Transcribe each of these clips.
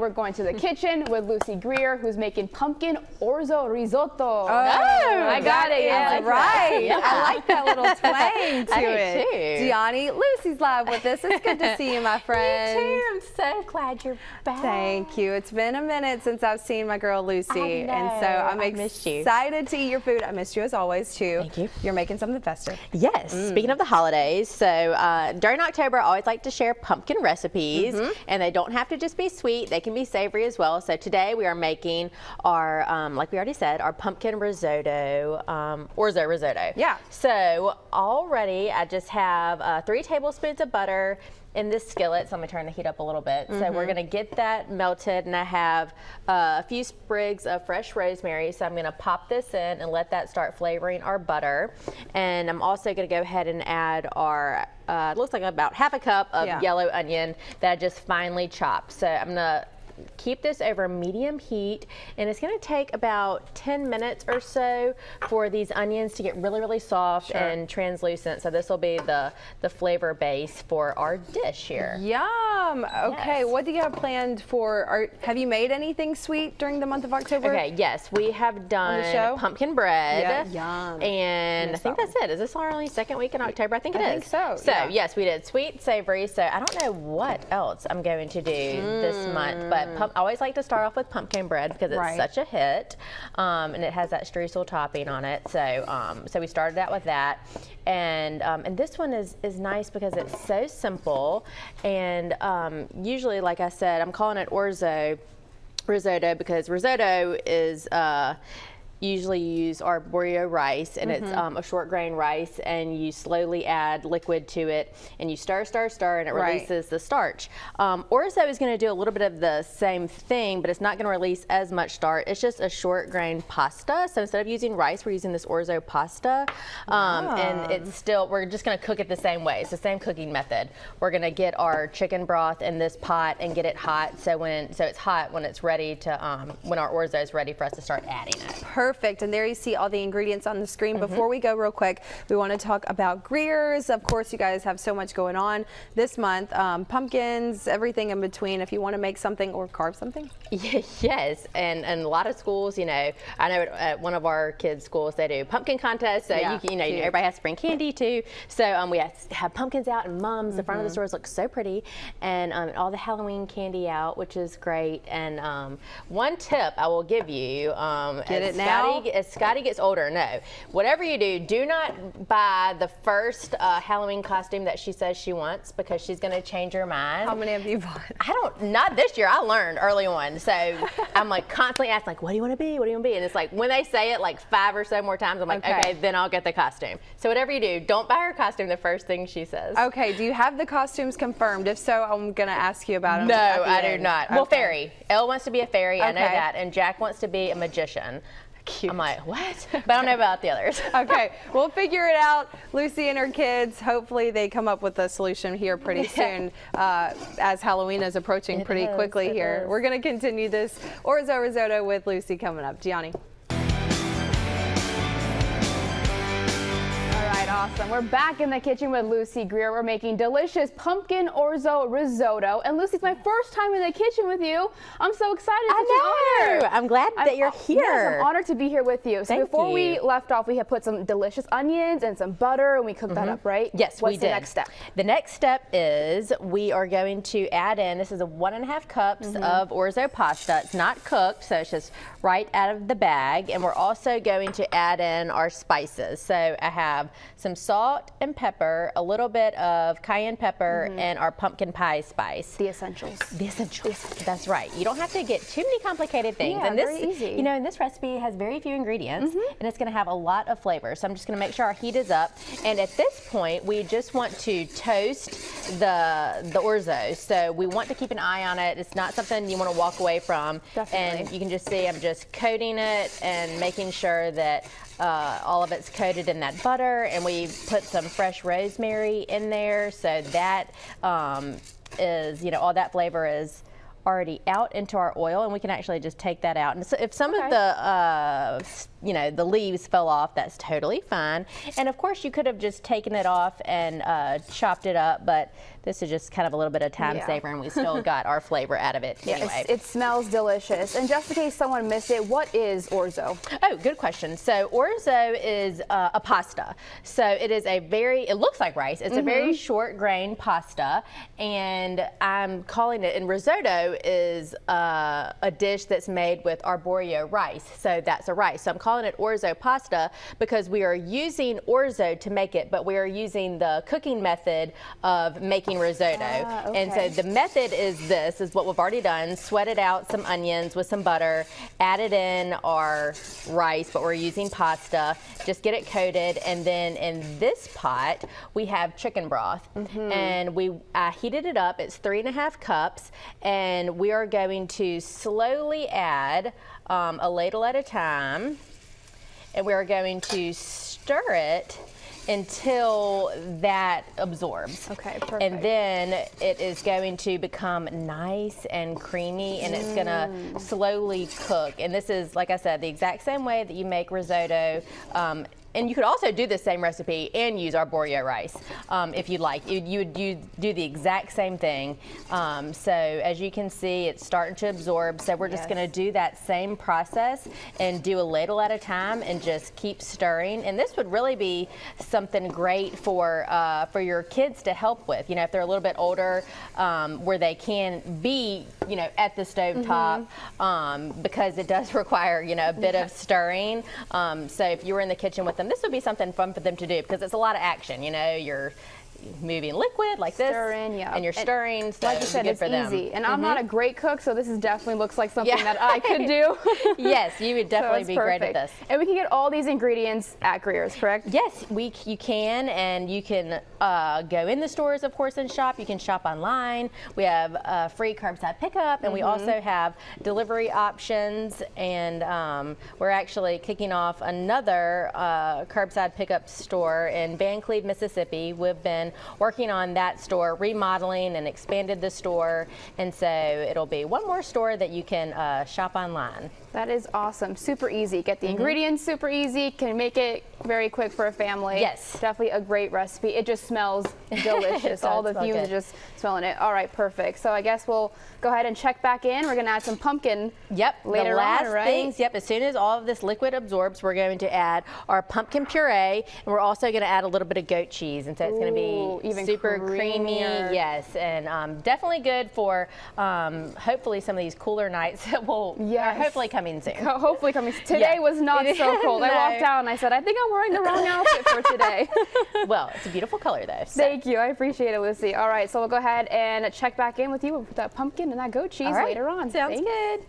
We're going to the kitchen with Lucy Greer, who's making pumpkin Orzo risotto. Oh, I got it. Yeah, Right. Yeah. I like that little twang to I do it. too. Gianni, Lucy's live with us. It's good to see you, my friend. Me too. I'm so glad you're back. Thank you. It's been a minute since I've seen my girl Lucy, I know. and so I'm I missed you. excited to eat your food. I missed you as always too. Thank you. You're making something festive. Yes. Speaking of the holidays, so during October, I always like to share pumpkin recipes, and they don't have to just be sweet. They can be savory as well. So today we are making our, like we already said, our pumpkin risotto, Orzo risotto. Yeah. So already I just have 3 tablespoons of butter in this skillet, so I'm going to turn the heat up a little bit. So we're going to get that melted, and I have a few sprigs of fresh rosemary, so I'm going to pop this in and let that start flavoring our butter. And I'm also going to go ahead and add our, it looks like about half a cup of yellow onion that I just finely chopped. So I'm going to keep this over medium heat, and it's going to take about 10 minutes or so for these onions to get really, really soft and translucent. So this will be the flavor base for our dish here. Yum. Okay, Yes. what do you have planned for? Have you made anything sweet during the month of October? Okay, yes, we have done pumpkin bread. Yeah. Yum. And I think that's it. Is this our only second week in October? I think it is. I think so. So yeah. yes, we did sweet, savory. So I don't know what else I'm going to do this month, but I always like to start off with pumpkin bread because it's such a hit, and it has that streusel topping on it. So so we started out with that, and this one is nice because it's so simple, and usually, like I said, I'm calling it Orzo risotto because risotto is usually you use arborio rice, and it's a short grain rice, and you slowly add liquid to it, and you stir, and it releases the starch. Orzo is going to do a little bit of the same thing, but it's not going to release as much starch. It's just a short grain pasta. So instead of using rice, we're using this Orzo pasta, and it's still, we're just going to cook it the same way. It's the same cooking method. We're going to get our chicken broth in this pot and get it hot. So it's hot when it's ready to, when our Orzo is ready for us to start adding it. Perfect, and there you see all the ingredients on the screen. Before we go real quick, we want to talk about Greer's. Of course, you guys have so much going on this month. Pumpkins, everything in between. If you want to make something or carve something. Yes, and a lot of schools, you know, I know at one of our kids' schools they do pumpkin contests, so you know everybody has to bring candy too. So we have pumpkins out, and mums, the front of the stores look so pretty, and all the Halloween candy out, which is great. And one tip I will give you, get it now. As Scotty gets older, no. Whatever you do, do not buy the first Halloween costume that she says she wants, because she's going to change her mind. How many have you bought? Not this year. I learned early on. So I'm like constantly asking, like, what do you want to be? What do you want to be? And it's like when they say it like 5 or so more times, I'm like, okay, then I'll get the costume. So whatever you do, don't buy her costume the first thing she says. Okay, do you have the costumes confirmed? If so, I'm going to ask you about them. No, I do not. Well, fairy. Elle wants to be a fairy. I know that. And Jack wants to be a magician. Cute. I'm like, what? But I don't know about the others. Okay, we'll figure it out. Lucy and her kids, hopefully they come up with a solution here pretty soon, as Halloween is approaching pretty quickly here. We're going to continue this Orzo risotto with Lucy coming up. Gianni. Awesome. We're back in the kitchen with Lucy Greer. We're making delicious pumpkin Orzo risotto. And Lucy, it's my first time in the kitchen with you. I'm so excited. It's such an honor. I'm glad that you're here. Yes, I'm honored to be here with you. So before we left off, we had put some delicious onions and some butter, and we cooked that up, right? Yes, we did. What's the next step? The next step is we are going to add in, this is 1.5 cups of Orzo pasta. It's not cooked, so it's just right out of the bag. And we're also going to add in our spices. So I have some salt and pepper, a little bit of cayenne pepper, and our pumpkin pie spice. The essentials. The essentials. That's right. You don't have to get too many complicated things. Yeah, and this, very easy. you know, and this recipe has very few ingredients, and it's going to have a lot of flavor. So I'm just going to make sure our heat is up. And at this point, we just want to toast the Orzo. So we want to keep an eye on it. It's not something you want to walk away from. Definitely. And you can just see I'm just coating it and making sure that all of it's coated in that butter, and we put some fresh rosemary in there, so that is, you know, all that flavor is already out into our oil, and we can actually just take that out. And so if some of the the leaves fell off, that's totally fine. And of course, you could have just taken it off and chopped it up, but this is just kind of a little bit of time saver, and we still got our flavor out of it anyway. It smells delicious. And just in case someone missed it, what is orzo? Oh, good question. So orzo is a pasta. So it is it looks like rice. It's a very short grain pasta, and I'm calling it, and risotto is a dish that's made with arborio rice. So that's a rice. So I'm calling it orzo pasta because we are using orzo to make it, but we are using the cooking method of making risotto. And so the method is what we've already done. Sweated out some onions with some butter, added in our rice, but we're using pasta. Just get it coated, and then in this pot we have chicken broth, and I heated it up. It's 3.5 cups, and we are going to slowly add a ladle at a time, and we are going to stir it until that absorbs. Okay, perfect. And then it is going to become nice and creamy, and it's gonna slowly cook. And this is, like I said, the exact same way that you make risotto. And you could also do the same recipe and use arborio rice if you'd like. You would do the exact same thing. So as you can see, it's starting to absorb. So we're just going to do that same process and do a ladle at a time and just keep stirring. And this would really be something great for your kids to help with. You know, if they're a little bit older, where they can be, at the stove top, because it does require, a bit of stirring. So if you were in the kitchen with them, this would be something fun for them to do because it's a lot of action. You're moving liquid like this, and you're stirring. So like you said, it's easy. And I'm not a great cook, so this definitely looks like something that I could do. Yes, you would definitely be great at this. And we can get all these ingredients at Greer's, correct? Yes, you can, and you can go in the stores, of course, and shop. You can shop online. We have free curbside pickup, and we also have delivery options. And we're actually kicking off another curbside pickup store in Van Cleve, Mississippi. We've been working on that store, remodeling and expanded the store, and so it'll be one more store that you can shop online. That is awesome. Super easy. Get the ingredients super easy. Can make it very quick for a family. Yes. Definitely a great recipe. It just smells delicious. All the fumes are just smelling it. All right, perfect. So I guess we'll go ahead and check back in. We're going to add some pumpkin later the last on, right? things, as soon as all of this liquid absorbs, we're going to add our pumpkin puree, and we're also going to add a little bit of goat cheese, and so it's going to be even super creamy. Yes, and definitely good for hopefully some of these cooler nights that will hopefully coming soon. Hopefully coming. Today was not so cold. I walked out and I said, I think I'm wearing the wrong outfit for today. Well, it's a beautiful color though. So. Thank you. I appreciate it, Lucy. All right, so we'll go ahead and check back in with you with that pumpkin and that goat cheese later on. Sounds good.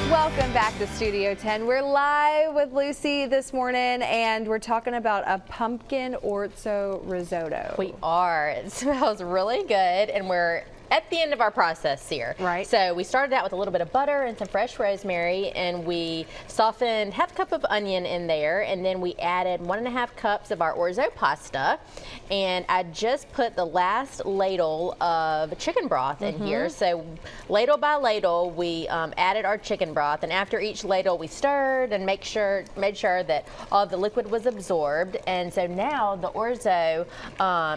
Welcome back to Studio 10. We're live with Lucy this morning, and we're talking about a pumpkin orzo risotto. We are. It smells really good, and we're at the end of our process here. Right. So we started out with a little bit of butter and some fresh rosemary, and we softened half a cup of onion in there, and then we added 1.5 cups of our orzo pasta, and I just put the last ladle of chicken broth in here. So ladle by ladle, we added our chicken broth, and after each ladle we stirred and made sure that all of the liquid was absorbed. And so now the orzo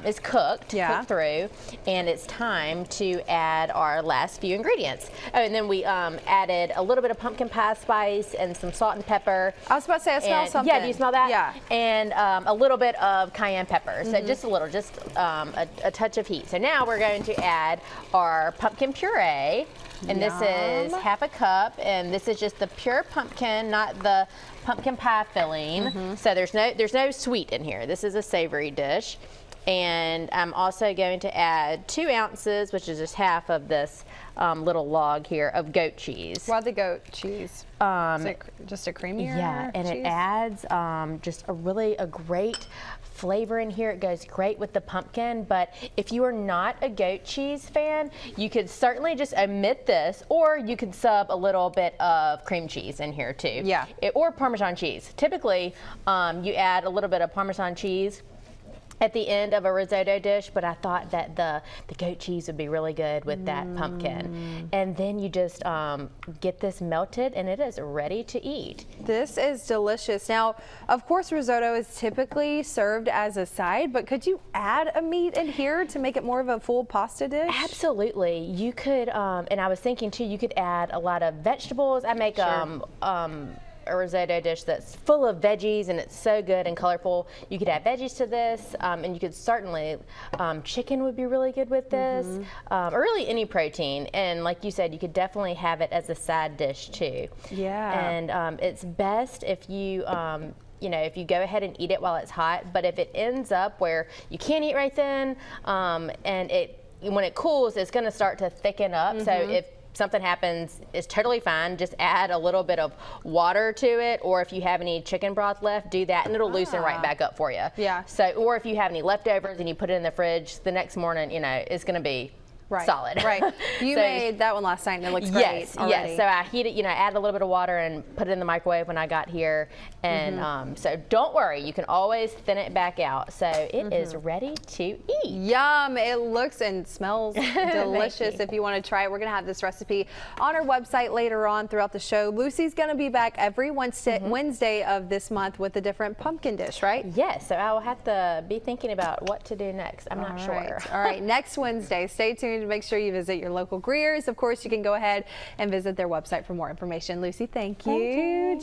is cooked through, and it's time to add our last few ingredients. Oh, and then we added a little bit of pumpkin pie spice and some salt and pepper. I was about to say, I smell something. Yeah, do you smell that? Yeah. And a little bit of cayenne pepper. So just a little, just a touch of heat. So now we're going to add our pumpkin puree. And this is half a cup, and this is just the pure pumpkin, not the pumpkin pie filling. So there's no sweet in here. This is a savory dish. And I'm also going to add 2 ounces, which is just half of this little log here, of goat cheese. Why the goat cheese? Is it just a creamier and cheese? it adds just a great flavor in here. It goes great with the pumpkin, but if you are not a goat cheese fan, you could certainly just omit this, or you could sub a little bit of cream cheese in here too. Yeah. Or Parmesan cheese. Typically, you add a little bit of Parmesan cheese at the end of a risotto dish, but I thought that the goat cheese would be really good with that pumpkin. And then you just get this melted and it is ready to eat. This is delicious. Now, of course, risotto is typically served as a side, but could you add a meat in here to make it more of a full pasta dish? Absolutely. You could, and I was thinking too, you could add a lot of vegetables. I make a risotto dish that's full of veggies and it's so good and colorful. You could add veggies to this, and you could certainly, chicken would be really good with this, or really any protein. And like you said, you could definitely have it as a side dish too. Yeah. And it's best if you, you know, if you go ahead and eat it while it's hot, but if it ends up where you can't eat right then, and when it cools, it's going to start to thicken up. So if something happens, it's totally fine. Just add a little bit of water to it, or if you have any chicken broth left, do that, and it'll loosen right back up for you. Yeah. So, or if you have any leftovers and you put it in the fridge, the next morning, you know, it's going to be solid. Right. You made that one last night and it looks great already. Yes. So I heat it, you know, add a little bit of water and put it in the microwave when I got here. And so don't worry, you can always thin it back out. So it is ready to eat. Yum. It looks and smells delicious. If you want to try it, we're going to have this recipe on our website later on throughout the show. Lucy's going to be back every Wednesday of this month with a different pumpkin dish, right? Yes. So I will have to be thinking about what to do next. I'm not sure. All right. Next Wednesday, stay tuned. Make sure you visit your local Greers. Of course, you can go ahead and visit their website for more information. Lucy, thank you.